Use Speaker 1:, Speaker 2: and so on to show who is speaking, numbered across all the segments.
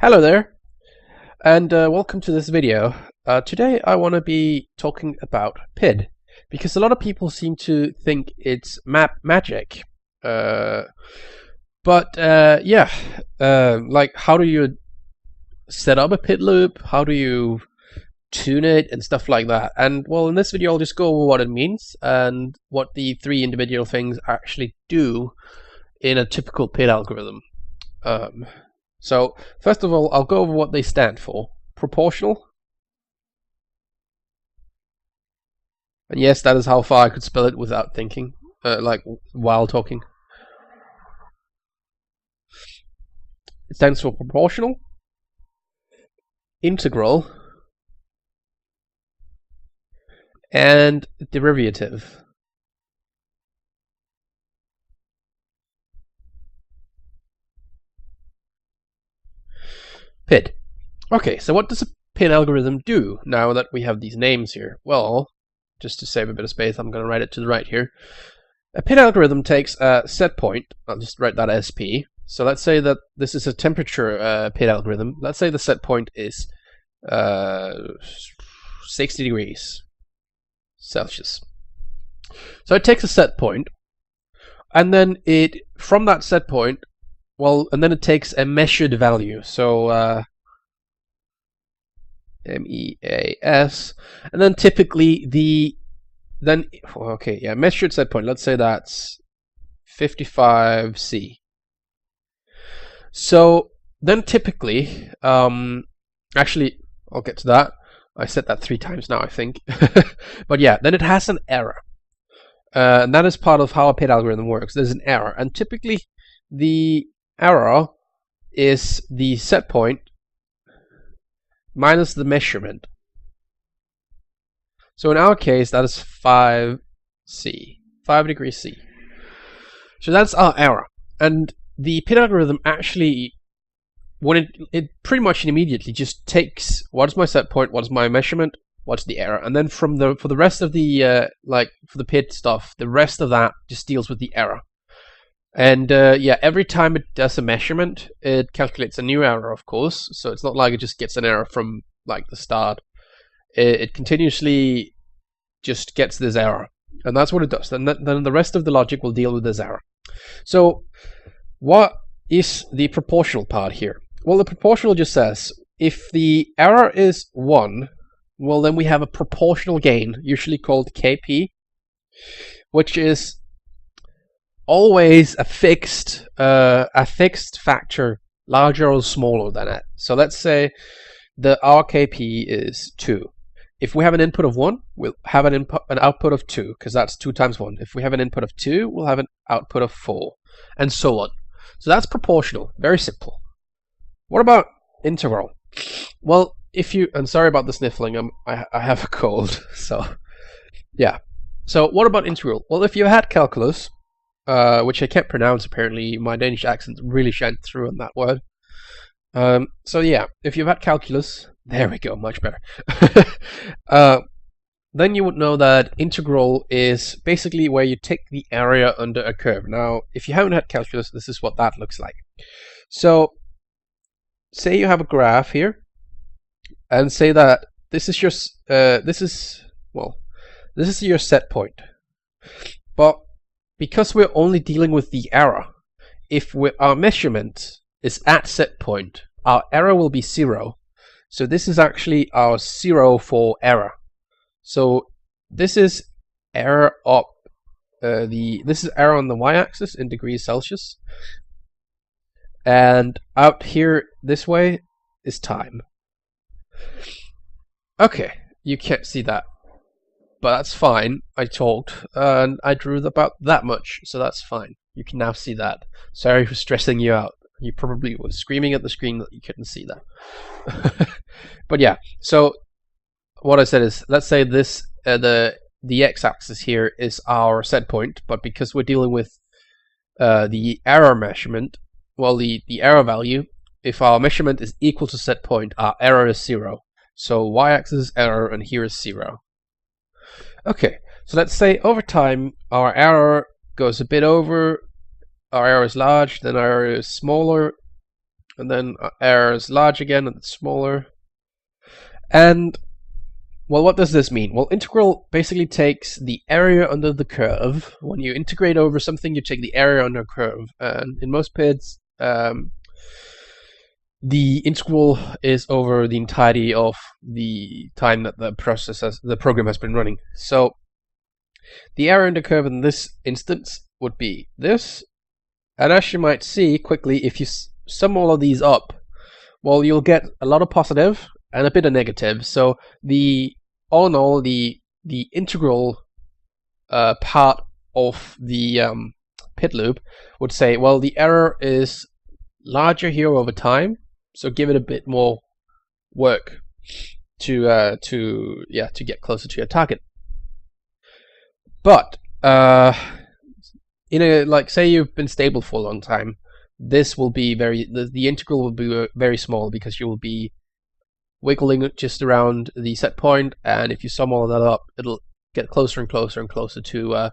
Speaker 1: Hello there, and welcome to this video. Today I want to be talking about PID, because a lot of people seem to think it's magic. Uh, like how do you set up a PID loop? How do you tune it and stuff like that? And well, in this video I'll just go over what it means and what the three individual things actually do in a typical PID algorithm. So, first of all, I'll go over what they stand for. Proportional. And yes, that is how far I could spell it without thinking, while talking. It stands for proportional, integral, and derivative. PID. Okay, so what does a PID algorithm do now that we have these names here? Well, just to save a bit of space, I'm going to write it to the right here. A PID algorithm takes a set point. I'll just write that as P. So let's say that this is a temperature PID algorithm. Let's say the set point is 60 degrees Celsius. So it takes a set point, and then from that set point, and then it takes a measured value. So MEAS, and then typically measured set point. Let's say that's 55C. So then typically, actually, I'll get to that. I said that 3 times now, I think. But yeah, then it has an error. And that is part of how a PID algorithm works. There's an error, and typically the error is the set point minus the measurement. So in our case, that is 5C, 5 degrees C. So that's our error. And the PID algorithm actually, when it pretty much immediately just takes what is my set point, what is my measurement, what's the error, and then for the rest of the for the PID stuff, the rest of that just deals with the error. And every time it does a measurement, it calculates a new error, of course. So it's not like it just gets an error from like the start. It continuously just gets this error, and that's what it does. Then the rest of the logic will deal with this error. So what is the proportional part here? Well, the proportional just says if the error is 1, well, then we have a proportional gain, usually called KP, which is always a fixed factor larger or smaller than it. So let's say the RKP is 2. If we have an input of 1, we'll have an output of 2, because that's 2 times 1. If we have an input of 2, we'll have an output of 4, and so on. So that's proportional. Very simple. What about integral? Well, and sorry about the sniffling, I have a cold, so yeah. So what about integral? Well, if you had calculus, which I can't pronounce apparently, my Danish accent really shined through on that word. So yeah, if you've had calculus, there we go, much better. Then you would know that integral is basically where you take the area under a curve. Now, if you haven't had calculus, this is what that looks like. So, say you have a graph here, and say that this is your set point, but because we're only dealing with the error, if our measurement is at set point, our error will be 0. So this is actually our 0 for error. So this is error up. This is error on the y-axis in degrees Celsius, and out here this way is time. Okay, you can't see that, but that's fine. I talked, and I drew about that much, so that's fine. You can now see that. Sorry for stressing you out. You probably were screaming at the screen that you couldn't see that. But yeah, so what I said is, let's say this, the x-axis here is our set point, but because we're dealing with the error measurement, well, the error value, if our measurement is equal to set point, our error is 0. So y-axis is error, and here is 0. Okay, so let's say over time our error goes a bit over, our error is large, then our error is smaller, and then error is large again, and it's smaller. And well, what does this mean? Well, integral basically takes the area under the curve. When you integrate over something, you take the area under a curve, and in most PIDs, the integral is over the entirety of the time that the program has been running. So the area under curve in this instance would be this, and as you might see quickly, if you sum all of these up, well, you'll get a lot of positive and a bit of negative. So all in all, the integral part of the PID loop would say, well, the error is larger here over time, so give it a bit more work to get closer to your target. But like say you've been stable for a long time, this will be the integral will be very small, because you will be wiggling just around the set point, and if you sum all that up, it'll get closer and closer and closer to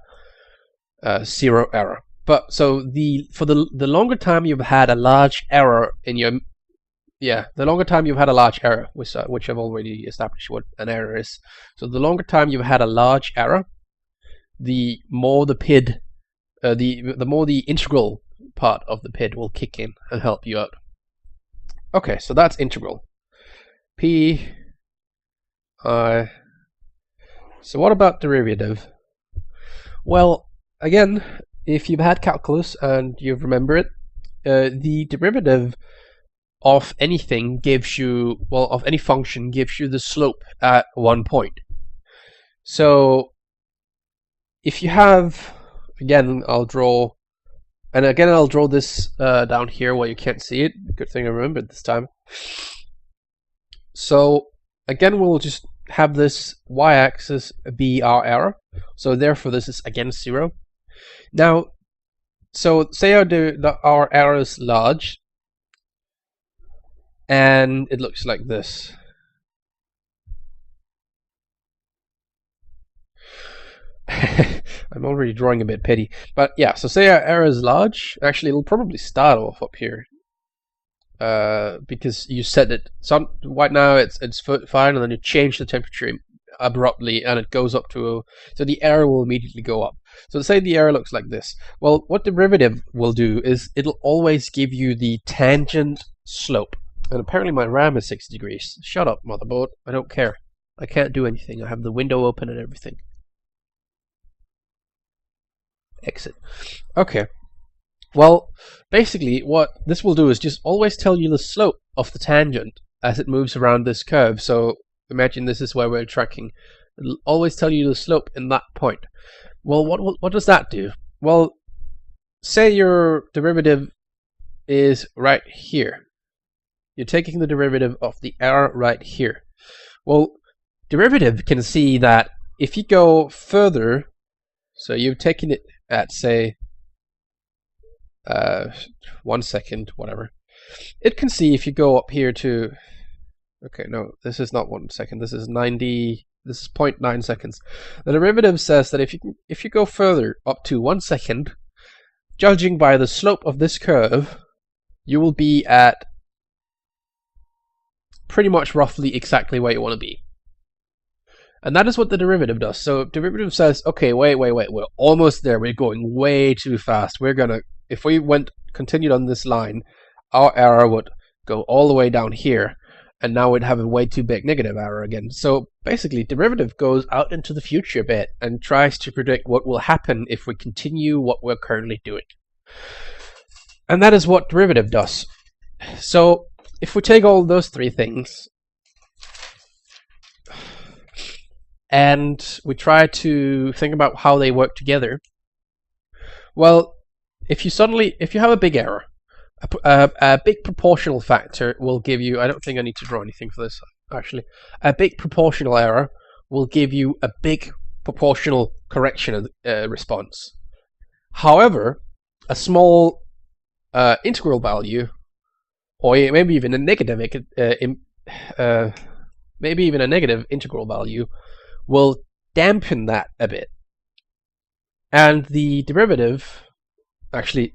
Speaker 1: zero error. But so for the longer time you've had a large error in your the longer time you've had a large error, which I've already established what an error is. So the longer time you've had a large error, the more the PID, the more the integral part of the PID will kick in and help you out. Okay, so that's integral. PI. So what about derivative? Well, again, if you've had calculus and you remember it, the derivative of anything gives you, well, of any function gives you the slope at one point. So if you have, again, I'll draw this down here where you can't see it. Good thing I remembered this time. So again, we'll just have this y-axis be our error. So therefore, this is again 0. Now, so say our error is large, and it looks like this. I'm already drawing a bit petty, but yeah. So say our error is large. Actually, it'll probably start off up here, because you set it. So right now it's fine, and then you change the temperature abruptly, and it goes up to so the error will immediately go up. So say the error looks like this. Well, what derivative will do is it'll always give you the tangent slope. And apparently my RAM is 60 degrees. Shut up, motherboard. I don't care. I can't do anything. I have the window open and everything. Exit. Okay. Well, basically what this will do is just always tell you the slope of the tangent as it moves around this curve. So imagine this is where we're tracking. It'll always tell you the slope in that point. Well, what does that do? Well, say your derivative is right here. You're taking the derivative of the error right here. Well, derivative can see that if you go further, so you've taken it at, say, 1 second, whatever. It can see if you go up here to, okay, no, this is not 1 second. This is 0.9 seconds. The derivative says that if you go further up to 1 second, judging by the slope of this curve, you will be at pretty much roughly exactly where you want to be. And that is what the derivative does. So derivative says, okay, wait, we're almost there. We're going way too fast. If we continued on this line, our error would go all the way down here, and now we'd have a way too big negative error again. So basically, derivative goes out into the future a bit and tries to predict what will happen if we continue what we're currently doing. And that is what derivative does. So if we take all those three things and we try to think about how they work together, well, if you have a big error, a big proportional factor will give you, I don't think I need to draw anything for this, actually. A big proportional error will give you a big proportional correction response. However, a small integral value, or maybe even a negative, integral value, will dampen that a bit. And the derivative, actually,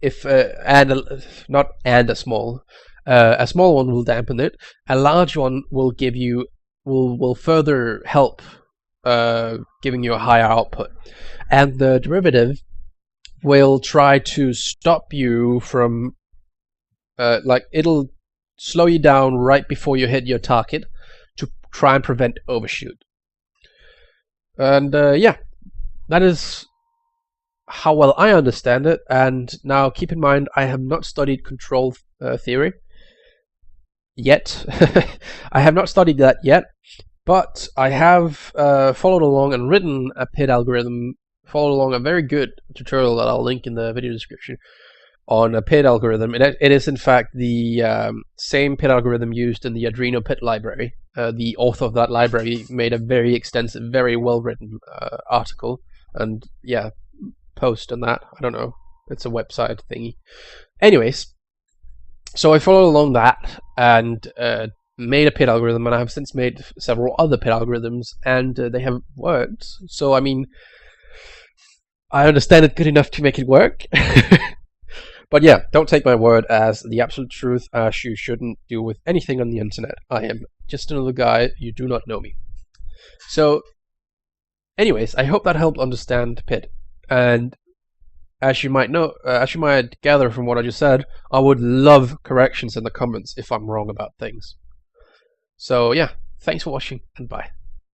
Speaker 1: if not and a small one will dampen it. A large one will give you will further help, giving you a higher output, and the derivative will try to stop you from like it'll slow you down right before you hit your target to try and prevent overshoot. And yeah, that is how well I understand it. And now keep in mind, I have not studied control theory yet. I have not studied that yet, but I have followed along and written a PID algorithm, followed along a very good tutorial that I'll link in the video description on a PID algorithm. It is in fact the same PID algorithm used in the Arduino PID library. The author of that library made a very extensive, very well written article, and yeah, post on that. I don't know, it's a website thingy. Anyways, so I followed along that and made a PID algorithm, and I have since made several other PID algorithms, and they have worked. So I mean, I understand it good enough to make it work. But yeah, don't take my word as the absolute truth, as you shouldn't deal with anything on the internet. I am just another guy, you do not know me. So anyways, I hope that helped understand PID. And as you might know, as you might gather from what I just said, I would love corrections in the comments if I'm wrong about things. So yeah, thanks for watching, and bye.